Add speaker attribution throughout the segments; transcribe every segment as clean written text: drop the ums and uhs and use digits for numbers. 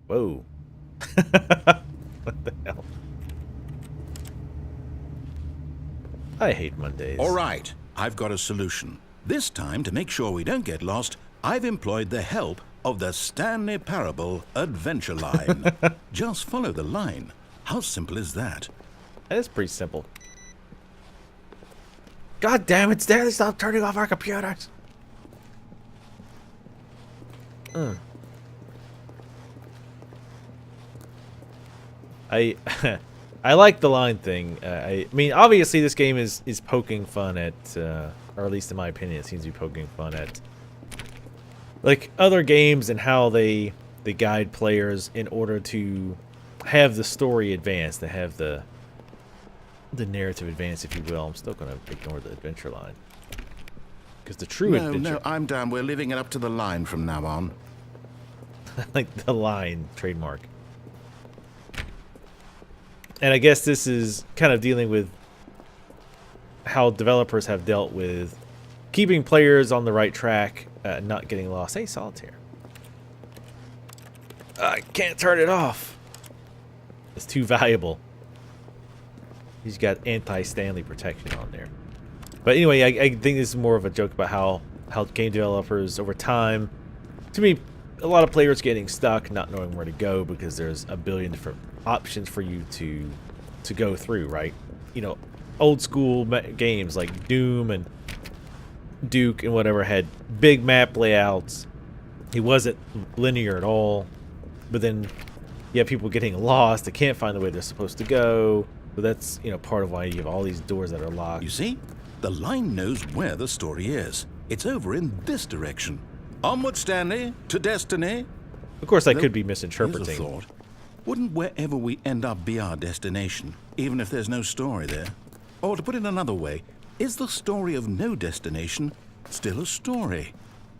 Speaker 1: Whoa. What the hell? I hate Mondays.
Speaker 2: All right, I've got a solution. This time, to make sure we don't get lost, I've employed the help of the Stanley Parable Adventure Line. Just follow the line. How simple is that?
Speaker 1: That is pretty simple. God damn it, Stanley, stop turning off our computers. I like the line thing. I mean, obviously this game is poking fun at, or at least in my opinion, it seems to be poking fun at, like, other games and how they guide players in order to have the story advance, to have the narrative advance, if you will. I'm still going to ignore the adventure line. Because the true adventure...
Speaker 2: No, I'm down. We're leaving it up to the line from now on.
Speaker 1: Like the line trademark. And I guess this is kind of dealing with how developers have dealt with keeping players on the right track, not getting lost. Hey, Solitaire. I can't turn it off. It's too valuable. He's got anti-Stanley protection on there. But anyway, I think this is more of a joke about how game developers over time, to me, a lot of players getting stuck, not knowing where to go because there's a billion different options for you to go through, right? You know, old school games like Doom and Duke and whatever had big map layouts. It wasn't linear at all. But then you have people getting lost. They can't find the way they're supposed to go. So that's, you know, part of why you have all these doors that are locked.
Speaker 2: You see? The line knows where the story is. It's over in this direction. Onward, Stanley, to destiny.
Speaker 1: Of course, I could be
Speaker 2: Here's
Speaker 1: misinterpreting.
Speaker 2: a thought. Wouldn't wherever we end up be our destination, even if there's no story there? Or to put it another way, is the story of no destination still a story?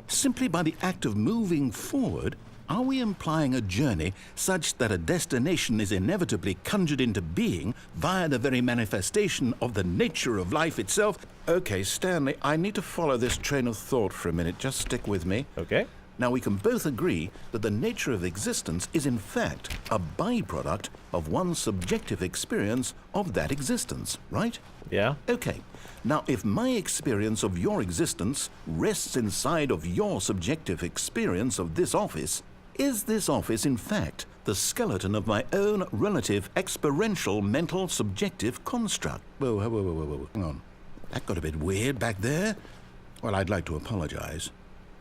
Speaker 2: Simply by the act of moving forward, are we implying a journey such that a destination is inevitably conjured into being via the very manifestation of the nature of life itself? Okay, Stanley, I need to follow this train of thought for a minute. Just stick with me.
Speaker 1: Okay.
Speaker 2: Now, we can both agree that the nature of existence is in fact a byproduct of one's subjective experience of that existence, right?
Speaker 1: Yeah.
Speaker 2: Okay. Now, if my experience of your existence rests inside of your subjective experience of this office, is this office in fact the skeleton of my own relative experiential mental subjective construct? Whoa, hang on. That got a bit weird back there. Well, I'd like to apologize.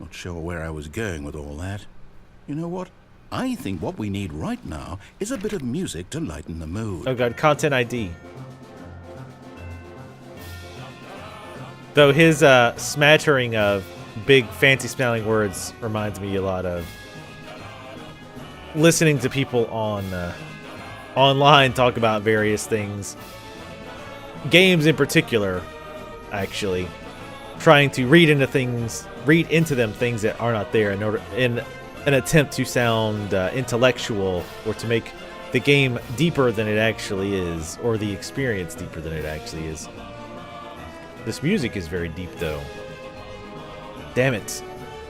Speaker 2: Not sure where I was going with all that. You know what? I think what we need right now is a bit of music to lighten the mood.
Speaker 1: Oh god, content ID. Though his smattering of big fancy smelling words reminds me a lot of listening to people on online talk about various things. Games in particular, actually. Trying to read into them things that are not there in an attempt to sound intellectual or to make the game deeper than it actually is, or the experience deeper than it actually is. This music is very deep, though. Damn it.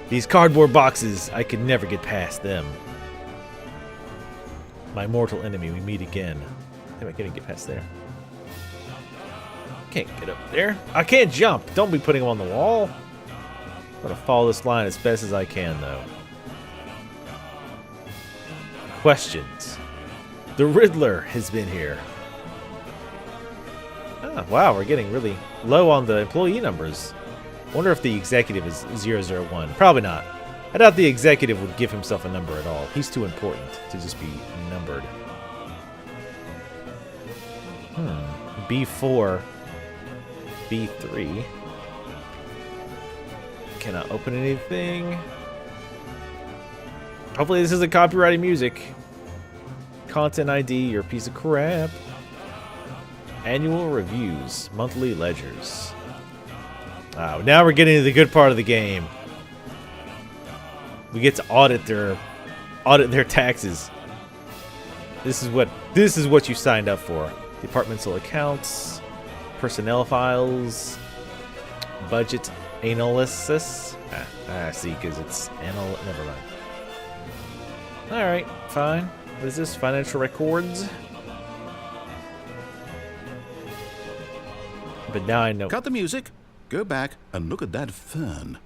Speaker 1: These cardboard boxes, I could never get past them. My mortal enemy, we meet again. Damn, I couldn't get past there. Can't get up there. I can't jump. Don't be putting them on the wall. I'm gonna follow this line as best as I can, though. Questions. The Riddler has been here. Oh, wow, we're getting really low on the employee numbers. Wonder if the executive is 001. Probably not. I doubt the executive would give himself a number at all. He's too important to just be numbered. B4. B3. Cannot open anything. Hopefully this isn't copyrighted music. Content ID, you're a piece of crap. Annual reviews, monthly ledgers. Wow, now we're getting to the good part of the game. We get to audit their taxes. This is what you signed up for. Departmental accounts, personnel files, budget analysis. See, because it's never mind. Alright, fine. What is this? Financial records? But now I know.
Speaker 2: Cut the music. Go back and look at that fern.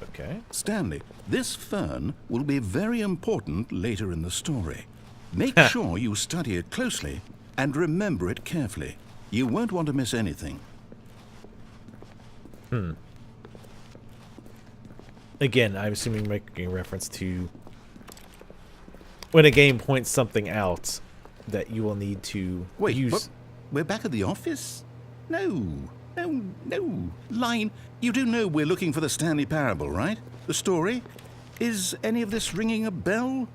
Speaker 1: Okay.
Speaker 2: Stanley, this fern will be very important later in the story. Make sure you study it closely and remember it carefully. You won't want to miss anything.
Speaker 1: Again, I'm assuming making reference to when a game points something out that you will need to
Speaker 2: Wait,
Speaker 1: use.
Speaker 2: but we're back at the office? No. Line, you do know we're looking for the Stanley Parable, right? The story? Is any of this ringing a bell?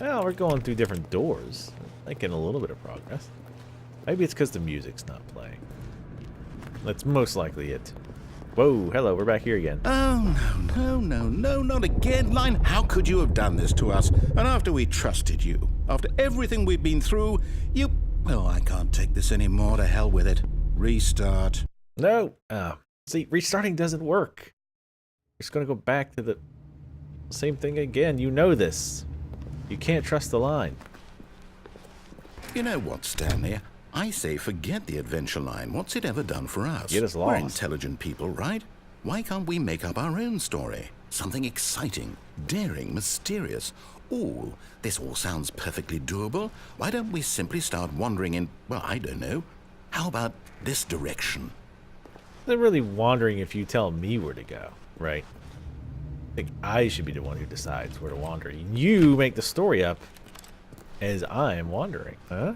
Speaker 1: Well, we're going through different doors. Making a little bit of progress. Maybe it's because the music's not playing. That's most likely it. Whoa, hello, we're back here again.
Speaker 2: Oh, no, not again. Line, how could you have done this to us? And after we trusted you, after everything we've been through, you... Well, I can't take this anymore. To hell with it. Restart.
Speaker 1: No. See, restarting doesn't work. You're just going to go back to the same thing again. You know this. You can't trust the line.
Speaker 2: You know what, Stanley? I say forget the adventure line. What's it ever done for us?
Speaker 1: Get us
Speaker 2: We're
Speaker 1: lost.
Speaker 2: intelligent people, right? Why can't we make up our own story? Something exciting, daring, mysterious. Ooh, this all sounds perfectly doable. Why don't we simply start wandering in, well, I don't know. How about this direction?
Speaker 1: They're really wandering if you tell me where to go, right? I think I should be the one who decides where to wander. You make the story up as I'm wandering, huh?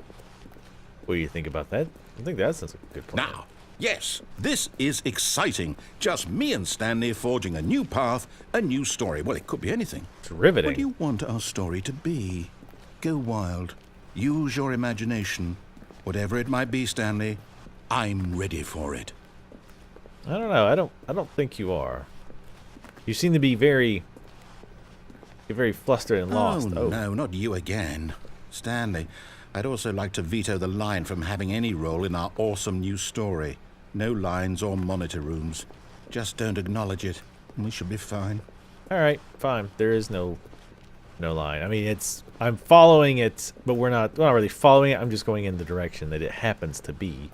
Speaker 1: What do you think about that? I think that sounds like a good plan.
Speaker 2: Now, yes, this is exciting. Just me and Stanley forging a new path, a new story. Well, it could be anything.
Speaker 1: It's riveting.
Speaker 2: What do you want our story to be? Go wild. Use your imagination. Whatever it might be, Stanley, I'm ready for it.
Speaker 1: I don't know. I don't think you are. You seem to be very flustered and lost.
Speaker 2: Oh, no, not you again. Stanley, I'd also like to veto the line from having any role in our awesome new story. No lines or monitor rooms. Just don't acknowledge it, and we should be fine.
Speaker 1: All right, fine. There is no line. I mean, I'm following it, but we're not really following it. I'm just going in the direction that it happens to be.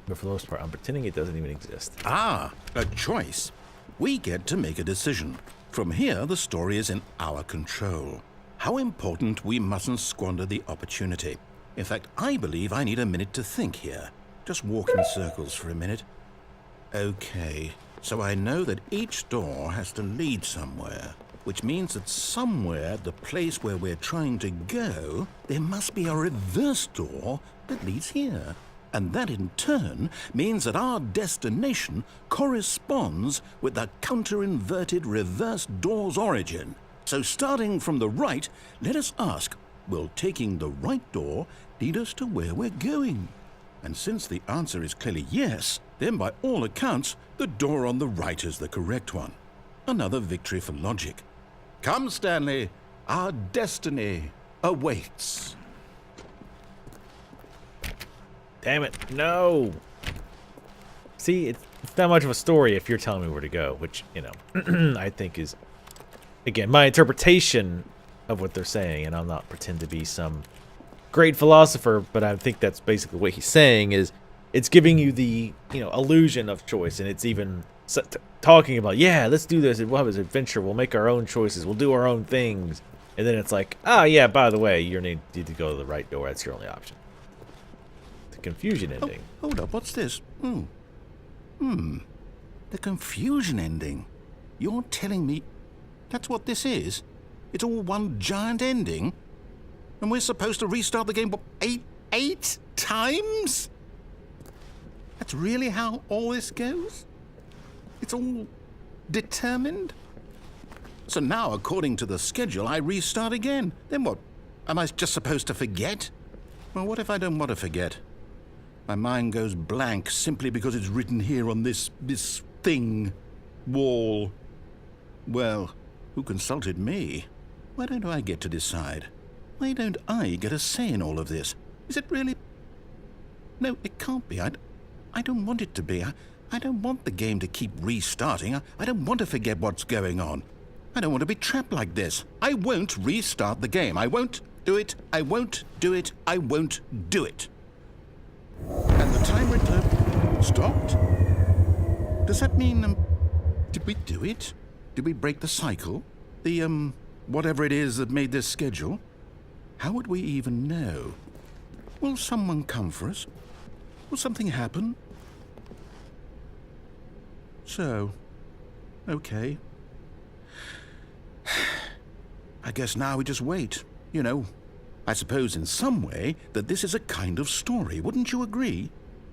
Speaker 1: But for the most part, I'm pretending it doesn't even exist.
Speaker 2: Ah, a choice. We get to make a decision. From here, the story is in our control. How important we mustn't squander the opportunity. In fact, I believe I need a minute to think here. Just walk in circles for a minute. Okay, so I know that each door has to lead somewhere, which means that somewhere, the place where we're trying to go, there must be a reverse door that leads here. And that in turn means that our destination corresponds with the counter-inverted reverse door's origin. So starting from the right, let us ask, will taking the right door lead us to where we're going? And since the answer is clearly yes, then by all accounts, the door on the right is the correct one. Another victory for logic. Come, Stanley, our destiny awaits.
Speaker 1: Damn it! No. See, it's not much of a story if you're telling me where to go, which I think is, again, my interpretation of what they're saying, and I'll not pretend to be some great philosopher, but I think that's basically what he's saying is it's giving you the illusion of choice, and it's even talking about, yeah, let's do this, we'll have this adventure, we'll make our own choices, we'll do our own things, and then it's like, oh yeah, by the way, you need to go to the right door, that's your only option. The confusion ending.
Speaker 2: Oh, hold up, what's this? The confusion ending. You're telling me that's what this is? It's all one giant ending? And we're supposed to restart the game, what, eight times? That's really how all this goes? It's all determined? So now, according to the schedule, I restart again. Then what? Am I just supposed to forget? Well, what if I don't want to forget? My mind goes blank simply because it's written here on this thing, wall. Well, who consulted me? Why don't I get to decide? Why don't I get a say in all of this? Is it really? No, it can't be. I don't want it to be. I don't want the game to keep restarting. I don't want to forget what's going on. I don't want to be trapped like this. I won't restart the game. I won't do it. I won't do it. I won't do it. And the timer stopped? Does that mean, did we do it? Did we break the cycle? The, whatever it is that made this schedule? How would we even know? Will someone come for us? Will something happen? So, okay. I guess now we just wait. You know, I suppose in some way that this is a kind of story, wouldn't you agree?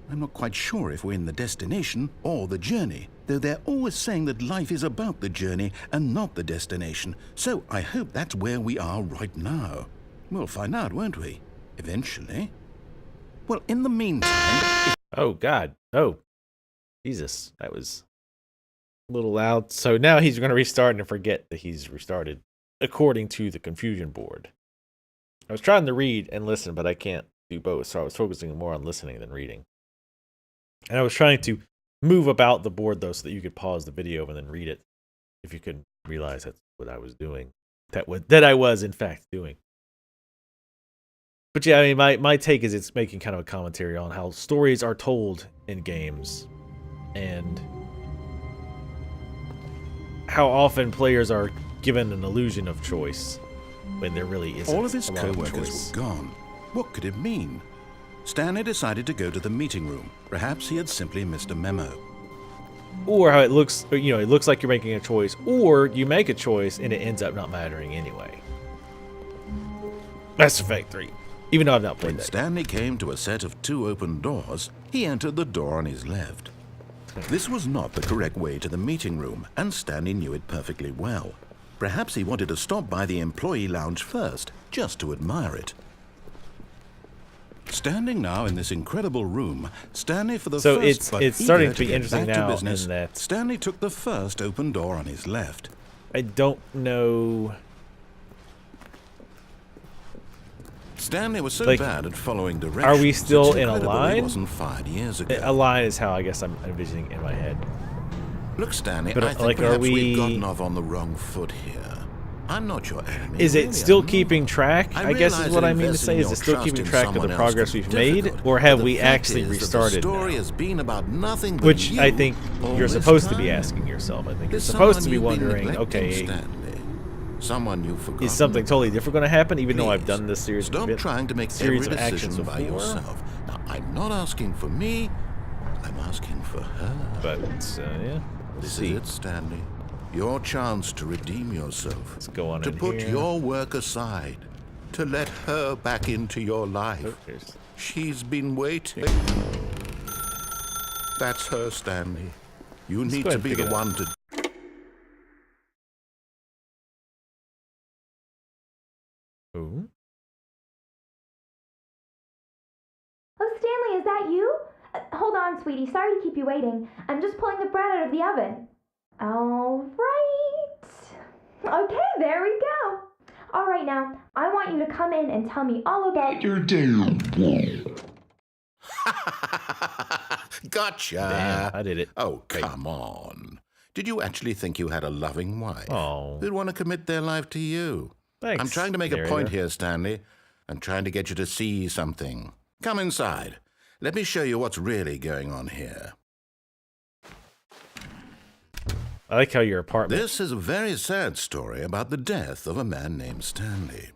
Speaker 2: I'm not quite sure if we're in the destination or the journey, though they're always saying that life is about the journey and not the destination, so I hope that's where we are right now. We'll find out, won't we? Eventually. Well, in the meantime...
Speaker 1: Oh, God. Oh. Jesus. That was a little loud. So now he's going to restart and forget that he's restarted, according to the confusion board. I was trying to read and listen, but I can't do both, so I was focusing more on listening than reading. And I was trying to move about the board, though, so that you could pause the video and then read it, if you could realize that's what I was doing. That I was, in fact, doing. But yeah, I mean, my take is it's making kind of a commentary on how stories are told in games, and how often players are given an illusion of choice when there really isn't.
Speaker 2: All of his
Speaker 1: a lot of
Speaker 2: co-workers
Speaker 1: choice.
Speaker 2: were gone. What could it mean? Stanley decided to go to the meeting room. Perhaps he had simply missed a memo.
Speaker 1: Or how it looks, you know, it looks like you're making a choice, or you make a choice and it ends up not mattering anyway. Mass Effect 3. Even though I've not played
Speaker 2: When
Speaker 1: that.
Speaker 2: Stanley came to a set of 2 open doors, he entered the door on his left. This was not the correct way to the meeting room, and Stanley knew it perfectly well. Perhaps he wanted to stop by the employee lounge first, just to admire it. Standing now in this incredible room, Stanley for the
Speaker 1: So
Speaker 2: first
Speaker 1: it's
Speaker 2: but
Speaker 1: starting
Speaker 2: eager
Speaker 1: to be
Speaker 2: get
Speaker 1: interesting
Speaker 2: back to
Speaker 1: now
Speaker 2: business,
Speaker 1: in that
Speaker 2: Stanley took the first open door on his left.
Speaker 1: I don't know.
Speaker 2: Stanley was so
Speaker 1: Like,
Speaker 2: bad at following directions.
Speaker 1: are we still
Speaker 2: it's
Speaker 1: in a
Speaker 2: incredible
Speaker 1: line?
Speaker 2: He wasn't fired years ago.
Speaker 1: A line is how I guess I'm envisioning in my head.
Speaker 2: Look, Stanley,
Speaker 1: But,
Speaker 2: I think
Speaker 1: like, are
Speaker 2: perhaps
Speaker 1: we-
Speaker 2: we've gotten off on the wrong foot here. I'm not your enemy.
Speaker 1: Is it
Speaker 2: really,
Speaker 1: still
Speaker 2: I'm not.
Speaker 1: keeping track? I guess is
Speaker 2: realize
Speaker 1: what
Speaker 2: that
Speaker 1: I mean to
Speaker 2: investing
Speaker 1: say. Is
Speaker 2: your
Speaker 1: it still
Speaker 2: trust
Speaker 1: keeping
Speaker 2: in
Speaker 1: track of the
Speaker 2: someone else
Speaker 1: progress
Speaker 2: can
Speaker 1: we've
Speaker 2: be
Speaker 1: made?
Speaker 2: difficult,
Speaker 1: Or have
Speaker 2: but
Speaker 1: we
Speaker 2: the fact
Speaker 1: actually
Speaker 2: is that
Speaker 1: restarted
Speaker 2: the story
Speaker 1: now?
Speaker 2: has been about nothing but
Speaker 1: Which
Speaker 2: you
Speaker 1: I think
Speaker 2: all
Speaker 1: you're
Speaker 2: this
Speaker 1: supposed to be
Speaker 2: time.
Speaker 1: asking yourself. I think you're
Speaker 2: There's
Speaker 1: supposed to be
Speaker 2: someone you've been
Speaker 1: wondering,
Speaker 2: neglecting,
Speaker 1: okay,
Speaker 2: Stanley. Someone you've forgotten.
Speaker 1: is something totally different going to happen, even though I've
Speaker 2: Please,
Speaker 1: done this series
Speaker 2: Stop trying to make
Speaker 1: series
Speaker 2: every
Speaker 1: of actions
Speaker 2: decision by
Speaker 1: before?
Speaker 2: yourself. Now, I'm not asking for me. I'm asking for her.
Speaker 1: But, yeah, we'll
Speaker 2: This
Speaker 1: see.
Speaker 2: is it, Stanley. Your chance to redeem yourself.
Speaker 1: Let's go on
Speaker 2: to
Speaker 1: in
Speaker 2: put
Speaker 1: here.
Speaker 2: your work aside. To let her back into your life.
Speaker 1: Oh, there's-
Speaker 2: She's been waiting. That's her, Stanley. You
Speaker 1: Let's
Speaker 2: need
Speaker 1: go
Speaker 2: to
Speaker 1: ahead
Speaker 2: be
Speaker 1: and
Speaker 2: the
Speaker 1: pick it up.
Speaker 2: one to...
Speaker 1: Ooh.
Speaker 3: Oh, Stanley, is that you? Hold on, sweetie. Sorry to keep you waiting. I'm just pulling the bread out of the oven. All right. Okay, there we go. All right, now, I want you to come in and tell me all about your day.
Speaker 2: Gotcha.
Speaker 1: Damn, I did it.
Speaker 2: Oh, come on. Did you actually think you had a loving wife
Speaker 1: Oh.
Speaker 2: who'd want to commit their life to you?
Speaker 1: Thanks,
Speaker 2: I'm trying to make a
Speaker 1: narrator.
Speaker 2: point here, Stanley. I'm trying to get you to see something. Come inside. Let me show you what's really going on here.
Speaker 1: I like how your apartment...
Speaker 2: This is a very sad story about the death of a man named Stanley.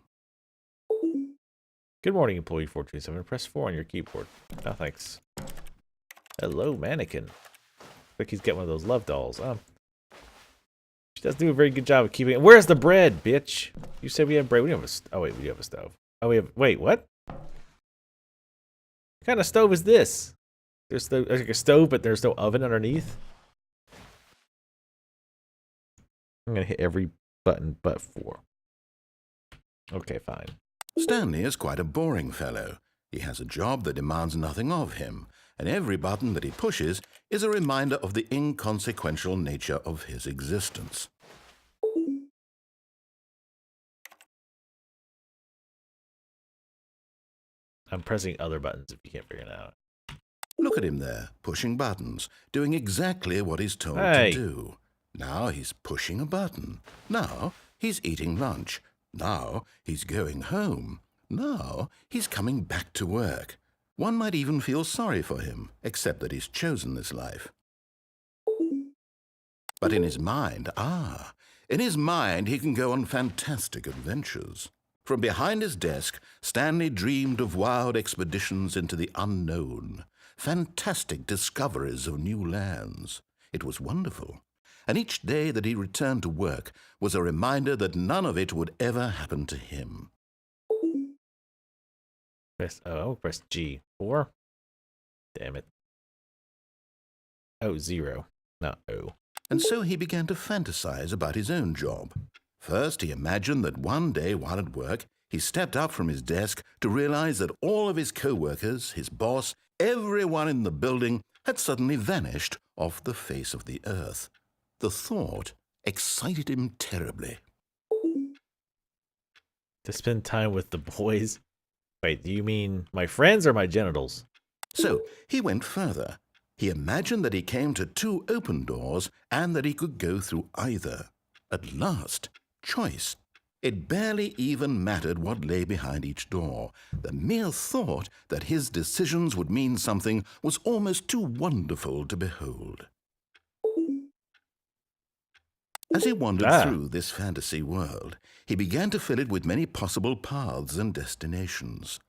Speaker 1: Good morning, employee 427. Press 4 on your keyboard. Oh, thanks. Hello, mannequin. Looks like he's got one of those love dolls. She does do a very good job of keeping it. Where's the bread, bitch? You said we have bread. We don't have a... Oh, wait, we do have a stove. Oh, we have... Wait, what? What kind of stove is this? There's like a stove, but there's no oven underneath? I'm going to hit every button but 4. Okay, fine.
Speaker 2: Stanley is quite a boring fellow. He has a job that demands nothing of him, and every button that he pushes is a reminder of the inconsequential nature of his existence.
Speaker 1: I'm pressing other buttons if you can't figure it out.
Speaker 2: Look at him there, pushing buttons, doing exactly what he's told
Speaker 1: Hey.
Speaker 2: to do. Now he's pushing a button. Now he's eating lunch. Now he's going home. Now he's coming back to work. One might even feel sorry for him, except that he's chosen this life. But in his mind, in his mind he can go on fantastic adventures. From behind his desk, Stanley dreamed of wild expeditions into the unknown, fantastic discoveries of new lands. It was wonderful, and each day that he returned to work was a reminder that none of it would ever happen to him.
Speaker 1: Press O, press G. 4. Damn it. Oh, 0, not O.
Speaker 2: And so he began to fantasize about his own job. First, he imagined that one day while at work, he stepped up from his desk to realize that all of his co-workers, his boss, everyone in the building had suddenly vanished off the face of the earth. The thought excited him terribly.
Speaker 1: To spend time with the boys? Wait, do you mean my friends or my genitals?
Speaker 2: So he went further. He imagined that he came to 2 open doors and that he could go through either. At last, choice. It barely even mattered what lay behind each door. The mere thought that his decisions would mean something was almost too wonderful to behold. As he wandered through this fantasy world, he began to fill it with many possible paths and destinations.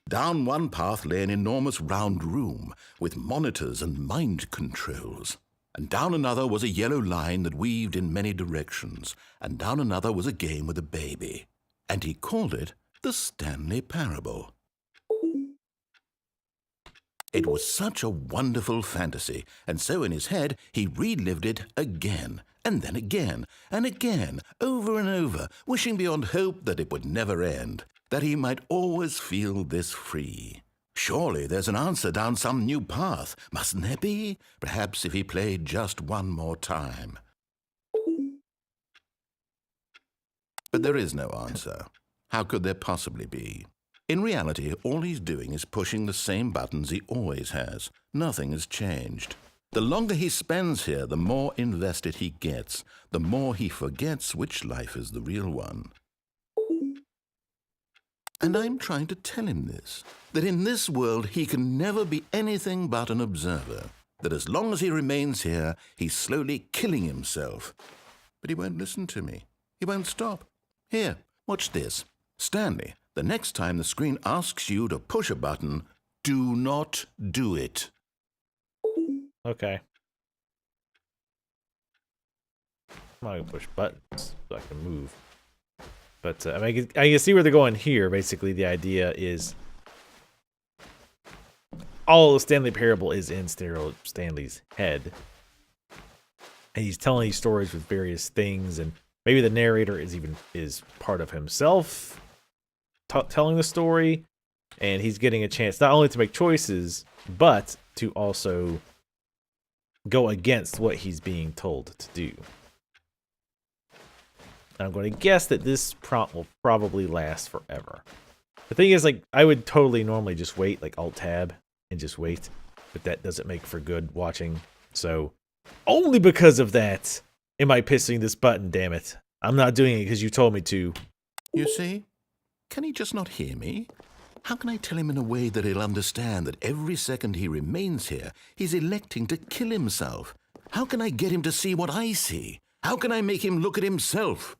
Speaker 2: Down one path lay an enormous round room with monitors and mind controls. And down another was a yellow line that weaved in many directions. And down another was a game with a baby. And he called it the Stanley Parable. It was such a wonderful fantasy, and so in his head he relived it again, and then again, and again, over and over, wishing beyond hope that it would never end, that he might always feel this free. Surely there's an answer down some new path, mustn't there be? Perhaps if he played just one more time. But there is no answer. How could there possibly be? In reality, all he's doing is pushing the same buttons he always has. Nothing has changed. The longer he spends here, the more invested he gets, the more he forgets which life is the real one. And I'm trying to tell him this, that in this world he can never be anything but an observer, that as long as he remains here, he's slowly killing himself. But he won't listen to me. He won't stop. Here, watch this. Stanley, the next time the screen asks you to push a button, do not do it.
Speaker 1: Okay. I'm not gonna push buttons so I can move. But I mean, I can see where they're going here. Basically, the idea is all of Stanley Parable is in Stanley's head, and he's telling these stories with various things, and maybe the narrator is part of himself telling the story, and he's getting a chance not only to make choices, but to also go against what he's being told to do. I'm going to guess that this prompt will probably last forever. The thing is, like, I would totally normally just wait, like Alt-Tab, and just wait, but that doesn't make for good watching. So, only because of that am I pissing this button, damn it. I'm not doing it because you told me to.
Speaker 2: You see? Can he just not hear me? How can I tell him in a way that he'll understand that every second he remains here, he's electing to kill himself? How can I get him to see what I see? How can I make him look at himself?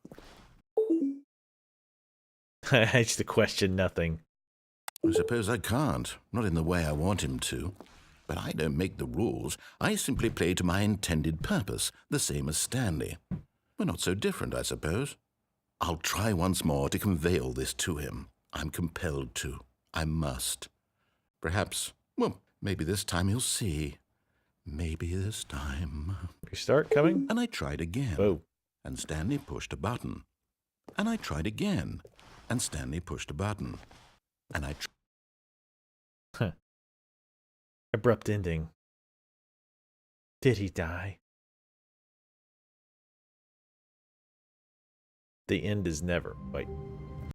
Speaker 1: I used to question nothing.
Speaker 2: I suppose I can't, not in the way I want him to. But I don't make the rules. I simply play to my intended purpose, the same as Stanley. We're not so different, I suppose. I'll try once more to convey all this to him. I'm compelled to. I must. Perhaps, well, maybe this time he'll see. Maybe this time.
Speaker 1: You start coming?
Speaker 2: And I tried again.
Speaker 1: Whoa.
Speaker 2: And Stanley pushed a button. And I tried again. And Stanley pushed a button. And I
Speaker 1: Huh. Abrupt ending. Did he die? The end is never. Wait.